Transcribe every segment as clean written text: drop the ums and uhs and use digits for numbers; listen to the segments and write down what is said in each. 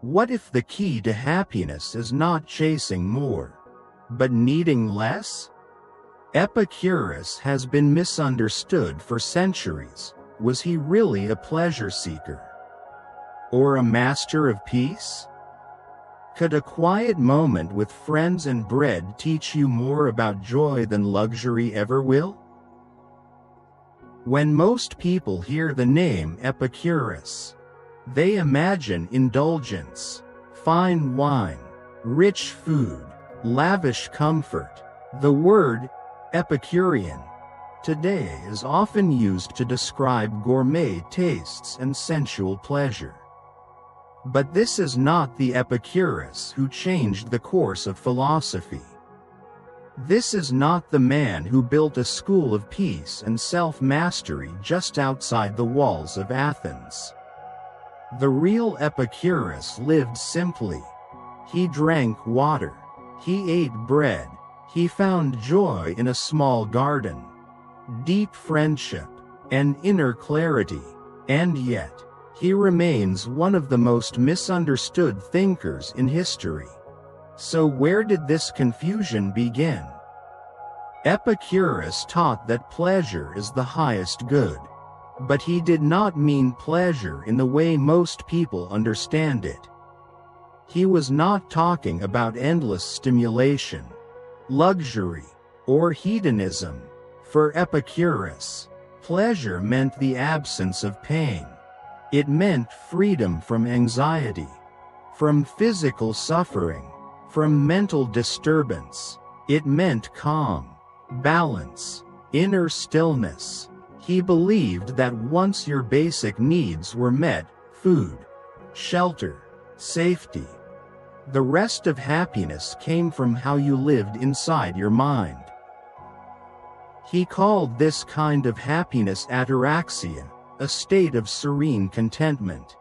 What if the key to happiness is not chasing more, but needing less? Epicurus has been misunderstood for centuries. Was he really a pleasure seeker? Or a master of peace? Could a quiet moment with friends and bread teach you more about joy than luxury ever will? When most people hear the name Epicurus, they imagine indulgence, fine wine, rich food, lavish comfort. The word Epicurean today is often used to describe gourmet tastes and sensual pleasure. But this is not the Epicurus who changed the course of philosophy. This is not the man who built a school of peace and self-mastery just outside the walls of Athens. The real Epicurus lived simply. He drank water. He ate bread. He found joy in a small garden, deep friendship, and inner clarity, and yet, he remains one of the most misunderstood thinkers in history. So where did this confusion begin? Epicurus taught that pleasure is the highest good, but he did not mean pleasure in the way most people understand it. He was not talking about endless stimulation, luxury, or hedonism. For Epicurus, pleasure meant the absence of pain. It meant freedom from anxiety, from physical suffering, from mental disturbance. It meant calm, balance, inner stillness. He believed that once your basic needs were met, food, shelter, safety, the rest of happiness came from how you lived inside your mind. He called this kind of happiness ataraxia, a state of serene contentment.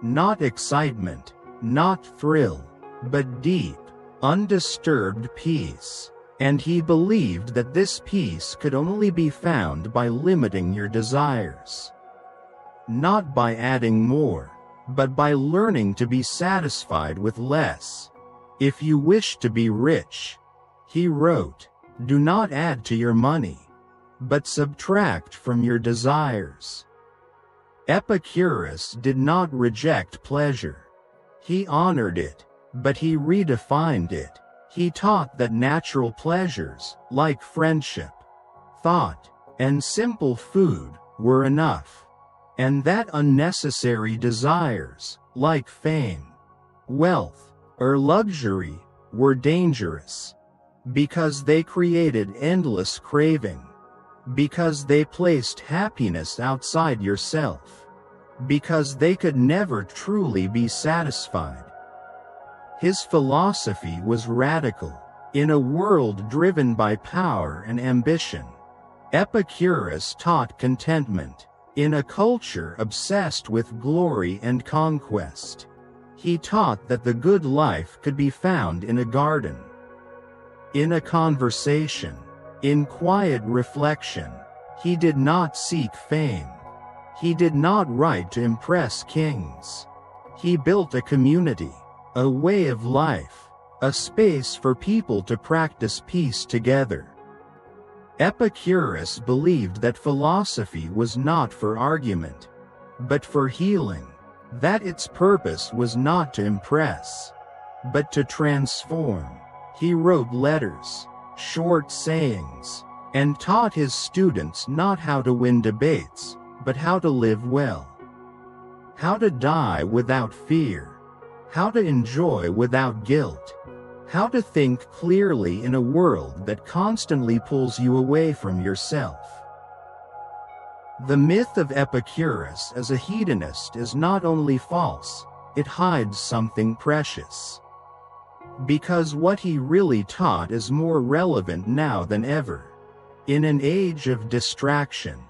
Not excitement, not thrill, but deep, undisturbed peace. And he believed that this peace could only be found by limiting your desires. Not by adding more, but by learning to be satisfied with less. If you wish to be rich, he wrote, do not add to your money, but subtract from your desires. Epicurus did not reject pleasure. He honored it, but he redefined it. He taught that natural pleasures, like friendship, thought, and simple food, were enough, and that unnecessary desires, like fame, wealth, or luxury, were dangerous, because they created endless craving, because they placed happiness outside yourself, because they could never truly be satisfied. His philosophy was radical. In a world driven by power and ambition, Epicurus taught contentment. In a culture obsessed with glory and conquest, he taught that the good life could be found in a garden, in a conversation, in quiet reflection. He did not seek fame. He did not write to impress kings. He built a community, a way of life, a space for people to practice peace together. Epicurus believed that philosophy was not for argument, but for healing, that its purpose was not to impress, but to transform. He wrote letters, short sayings, and taught his students not how to win debates, but how to live well, how to die without fear, how to enjoy without guilt, how to think clearly in a world that constantly pulls you away from yourself. The myth of Epicurus as a hedonist is not only false, it hides something precious. Because what he really taught is more relevant now than ever. In an age of distraction,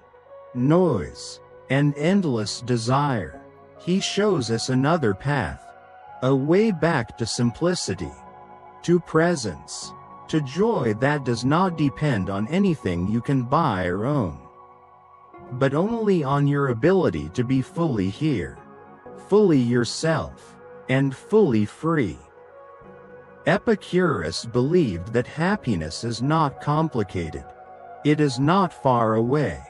noise, and endless desire, he shows us another path. A way back to simplicity, to presence, to joy that does not depend on anything you can buy or own, but only on your ability to be fully here, fully yourself, and fully free. Epicurus believed that happiness is not complicated. It is not far away.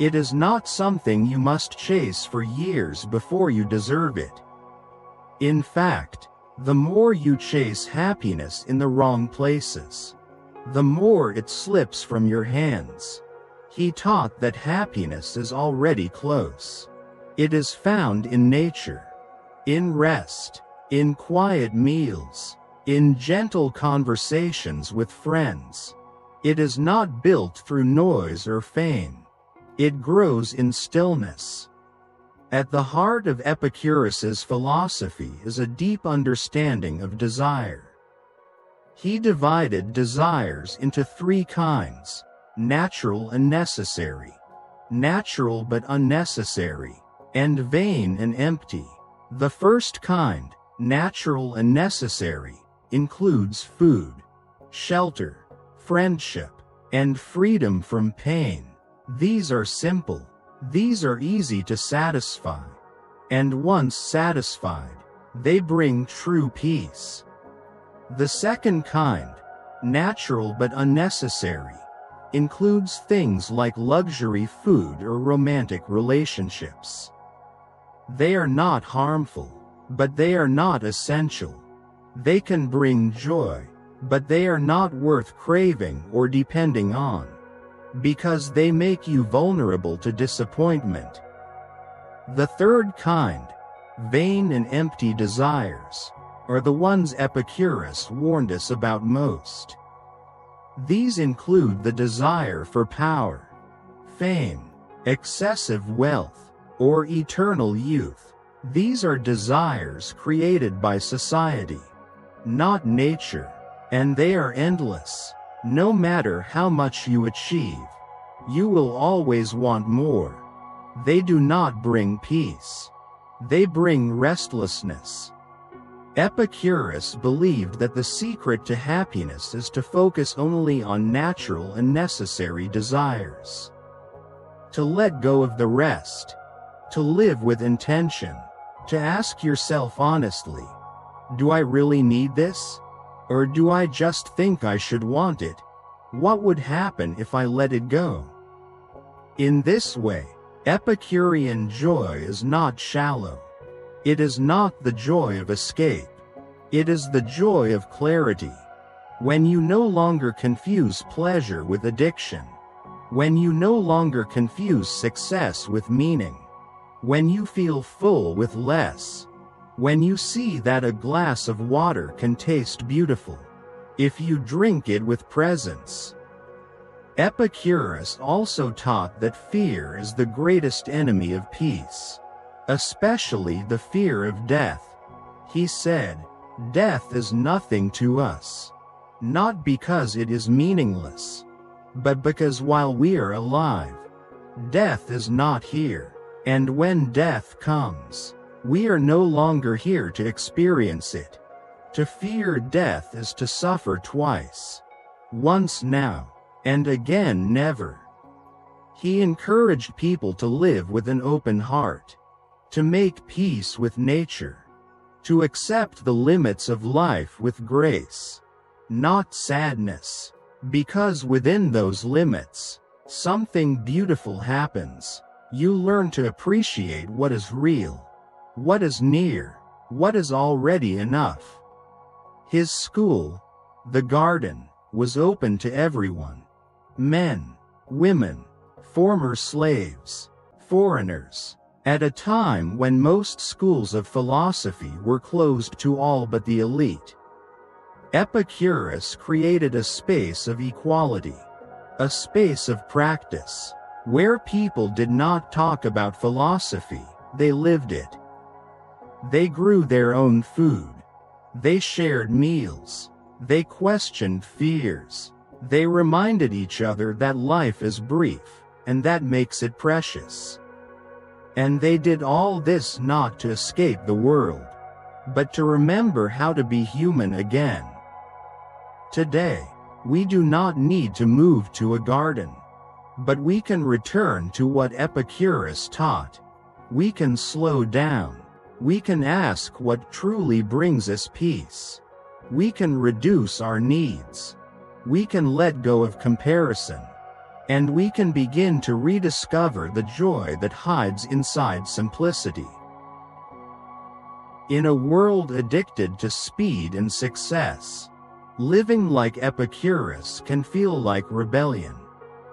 It is not something you must chase for years before you deserve it. In fact, the more you chase happiness in the wrong places, the more it slips from your hands. He taught that happiness is already close. It is found in nature, in rest, in quiet meals, in gentle conversations with friends. It is not built through noise or fame. It grows in stillness. At the heart of Epicurus's philosophy is a deep understanding of desire. He divided desires into three kinds: natural and necessary, natural but unnecessary, and vain and empty. The first kind, natural and necessary, includes food, shelter, friendship, and freedom from pain. These are simple. These are easy to satisfy. And once satisfied, they bring true peace. The second kind, natural but unnecessary, includes things like luxury food or romantic relationships. They are not harmful, but they are not essential. They can bring joy, but they are not worth craving or depending on, because they make you vulnerable to disappointment. The third kind, vain and empty desires, are the ones Epicurus warned us about most. These include the desire for power, fame, excessive wealth, or eternal youth. These are desires created by society, not nature, and they are endless. No matter how much you achieve, you will always want more. They do not bring peace. They bring restlessness. Epicurus believed that the secret to happiness is to focus only on natural and necessary desires. To let go of the rest. To live with intention. To ask yourself honestly, do I really need this? Or do I just think I should want it? What would happen if I let it go? In this way, Epicurean joy is not shallow. It is not the joy of escape. It is the joy of clarity. When you no longer confuse pleasure with addiction. When you no longer confuse success with meaning. When you feel full with less. When you see that a glass of water can taste beautiful, if you drink it with presence. Epicurus also taught that fear is the greatest enemy of peace, especially the fear of death. He said, "Death is nothing to us, not because it is meaningless, but because while we are alive, death is not here, and when death comes, we are no longer here to experience it. To fear death is to suffer twice, once now, and again never." He encouraged people to live with an open heart, to make peace with nature, to accept the limits of life with grace, not sadness, because within those limits, something beautiful happens. You learn to appreciate what is real, what is near, what is already enough. His school, the garden, was open to everyone. Men, women, former slaves, foreigners, at a time when most schools of philosophy were closed to all but the elite. Epicurus created a space of equality, a space of practice, where people did not talk about philosophy, they lived it. They grew their own food. They shared meals. They questioned fears. They reminded each other that life is brief, and that makes it precious. And they did all this not to escape the world, but to remember how to be human again. Today, we do not need to move to a garden, but we can return to what Epicurus taught. We can slow down. We can ask what truly brings us peace. We can reduce our needs. We can let go of comparison. And we can begin to rediscover the joy that hides inside simplicity. In a world addicted to speed and success, living like Epicurus can feel like rebellion.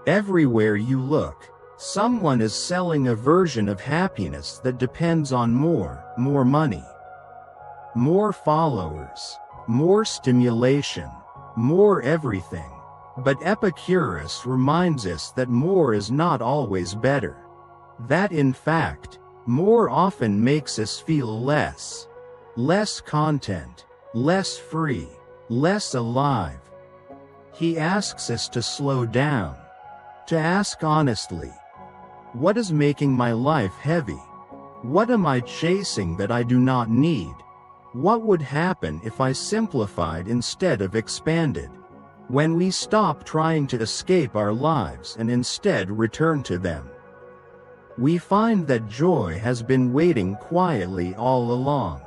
Everywhere you look, someone is selling a version of happiness that depends on more money, more followers, more stimulation, more everything. But Epicurus reminds us that more is not always better. That in fact, more often makes us feel less content, less free, less alive. He asks us to slow down, to ask honestly, what is making my life heavy? What am I chasing that I do not need? What would happen if I simplified instead of expanded? When we stop trying to escape our lives and instead return to them, we find that joy has been waiting quietly all along.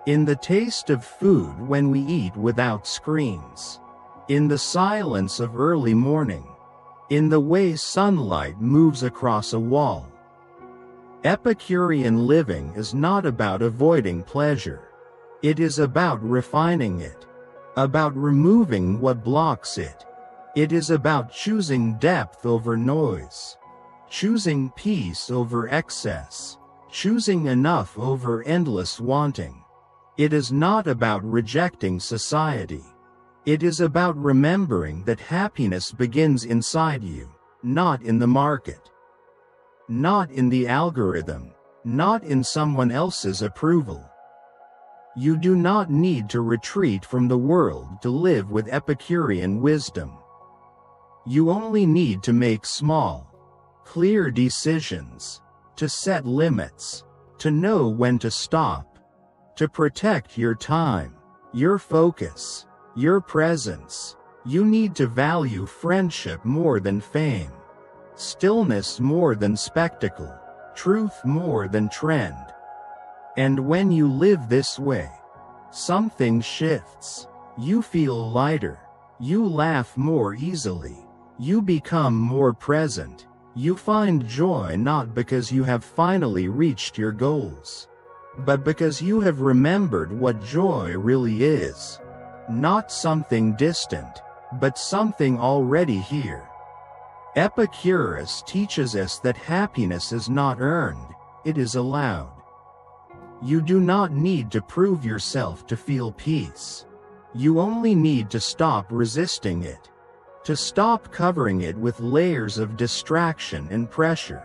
In the taste of food when we eat without screens. In the silence of early morning. In the way sunlight moves across a wall. Epicurean living is not about avoiding pleasure. It is about refining it. About removing what blocks it. It is about choosing depth over noise. Choosing peace over excess. Choosing enough over endless wanting. It is not about rejecting society. It is about remembering that happiness begins inside you, not in the market. Not in the algorithm, not in someone else's approval. You do not need to retreat from the world to live with Epicurean wisdom. You only need to make small, clear decisions, to set limits, to know when to stop, to protect your time, your focus, your presence. You need to value friendship more than fame, stillness more than spectacle, truth more than trend. And when you live this way, something shifts. You feel lighter. You laugh more easily. You become more present. You find joy not because you have finally reached your goals, but because you have remembered what joy really is. Not something distant, but something already here. Epicurus teaches us that happiness is not earned, it is allowed. You do not need to prove yourself to feel peace. You only need to stop resisting it. To stop covering it with layers of distraction and pressure.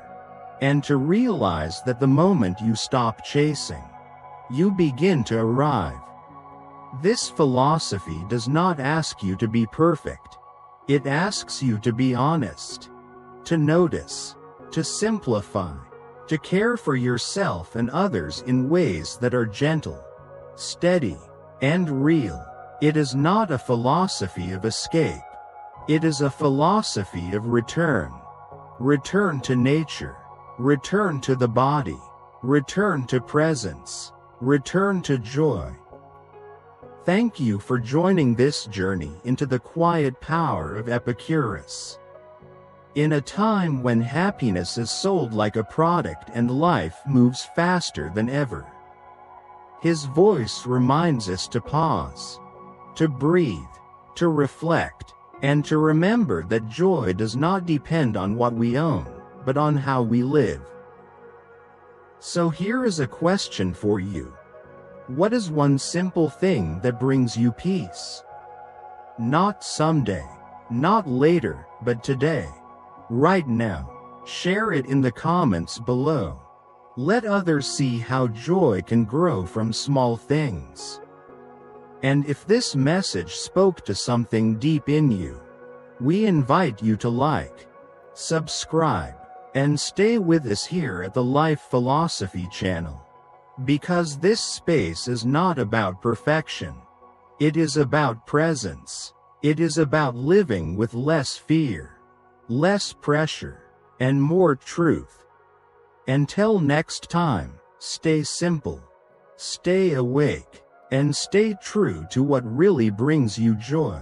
And to realize that the moment you stop chasing, you begin to arrive. This philosophy does not ask you to be perfect. It asks you to be honest. To notice. To simplify. To care for yourself and others in ways that are gentle, steady, and real. It is not a philosophy of escape. It is a philosophy of return. Return to nature. Return to the body. Return to presence. Return to joy. Thank you for joining this journey into the quiet power of Epicurus. In a time when happiness is sold like a product and life moves faster than ever, his voice reminds us to pause, to breathe, to reflect, and to remember that joy does not depend on what we own, but on how we live. So here is a question for you. What is one simple thing that brings you peace? Not someday, not later, but today. Right now. Share it in the comments below. Let others see how joy can grow from small things. And if this message spoke to something deep in you, we invite you to like, subscribe, and stay with us here at the Life Philosophy channel. Because this space is not about perfection. It is about presence. It is about living with less fear, less pressure, and more truth. Until next time, stay simple, Stay awake, and stay true to what really brings you joy.